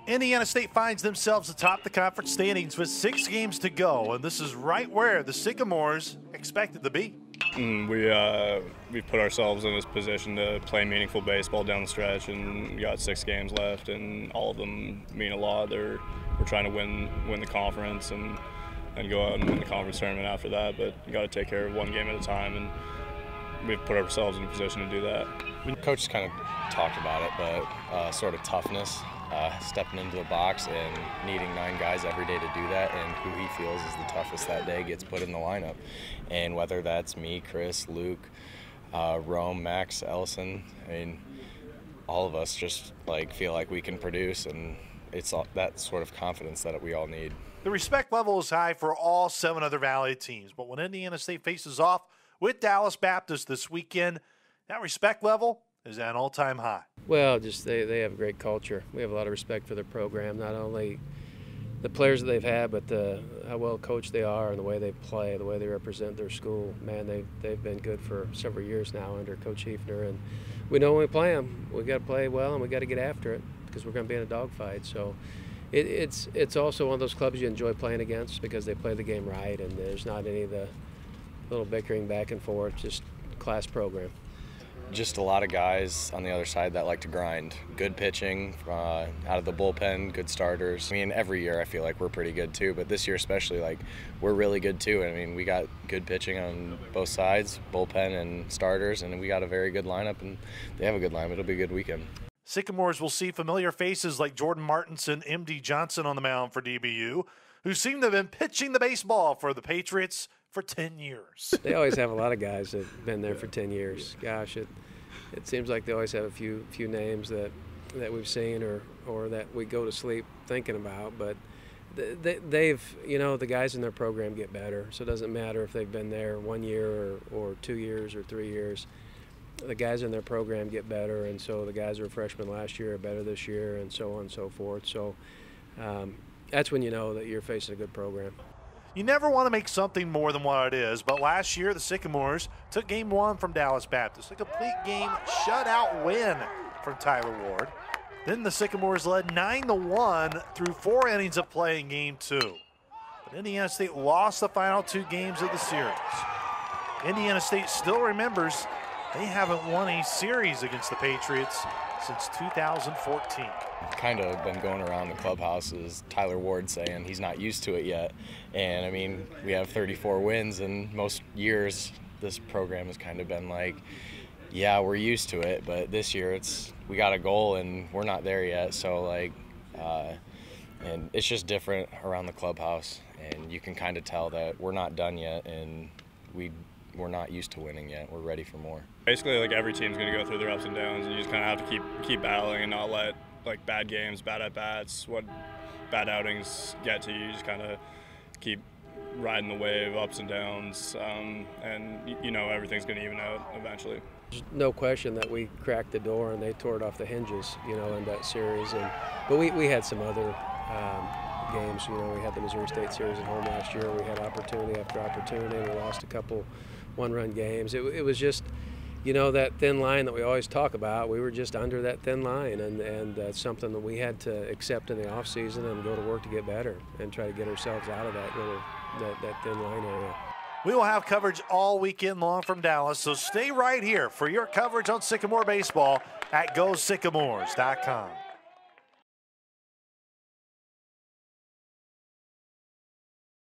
Indiana State finds themselves atop the conference standings with 6 games to go, and this is right where the Sycamores expected to be. We put ourselves in this position to play meaningful baseball down the stretch, and we got 6 games left, and all of them mean a lot. We're trying to win the conference and go out and win the conference tournament after that, but you got to take care of one game at a time, and we've put ourselves in a position to do that. Coach kind of talked about it, but sort of toughness, stepping into the box and needing 9 guys every day to do that, and who he feels is the toughest that day gets put in the lineup. And whether that's me, Chris, Luke, Rome, Max, Ellison, I mean, all of us just feel like we can produce, and it's that sort of confidence that we all need. The respect level is high for all 7 other Valley teams, but when Indiana State faces off with Dallas Baptist this weekend, that respect level is at an all-time high. Well, just they have a great culture. We have a lot of respect for their program, not only the players that they've had, but how well coached they are and the way they play, the way they represent their school. Man, they've been good for several years now under Coach Hefner, and we know when we play them, we got to play well and we got to get after it because we're going to be in a dogfight. So it's also one of those clubs you enjoy playing against because they play the game right, and there's not any of the little bickering back and forth, just class program. Just a lot of guys on the other side that like to grind. Good pitching out of the bullpen, good starters. I mean, every year I feel like we're pretty good too, but this year especially, we're really good too. I mean, we got good pitching on both sides, bullpen and starters, and we got a very good lineup, and they have a good lineup. It'll be a good weekend. Sycamores will see familiar faces like Jordan Martinson, M.D. Johnson on the mound for DBU, who seem to have been pitching the baseball for the Patriots for 10 years. They always have a lot of guys that have been there for 10 years. Gosh, it seems like they always have a few names that we've seen or that we go to sleep thinking about. But they've, the guys in their program get better. So it doesn't matter if they've been there 1 year or 2 years or 3 years. The guys in their program get better, and so the guys who were freshmen last year are better this year, and so on and so forth. So that's when you know that you're facing a good program. You never want to make something more than what it is, but last year the Sycamores took Game 1 from Dallas Baptist, a complete game shutout win from Tyler Ward. Then the Sycamores led 9-1 through 4 innings of play in Game 2. But Indiana State lost the final 2 games of the series. Indiana State still remembers they haven't won a series against the Patriots since 2014. Kind of been going around the clubhouse is Tyler Ward saying he's not used to it yet. And I mean, we have 34 wins, and most years this program has kind of been like, yeah, we're used to it, but this year we got a goal and we're not there yet. So and it's just different around the clubhouse, and you can kind of tell that we're not done yet, and we're not used to winning yet. We're ready for more. Basically, every team's going to go through their ups and downs, and you just kind of have to keep battling and not let bad games, bad at-bats, what bad outings get to you. You just kind of keep riding the wave, ups and downs, and everything's going to even out eventually. There's no question that we cracked the door and they tore it off the hinges, in that series. But we had some other games. We had the Missouri State series at home last year. We had opportunity after opportunity. We lost a couple one-run games. It was just, that thin line that we always talk about. We were just under that thin line, and that's something that we had to accept in the off season and go to work to get better and try to get ourselves out of that thin line area. We will have coverage all weekend long from Dallas, so stay right here for your coverage on Sycamore baseball at GoSycamores.com.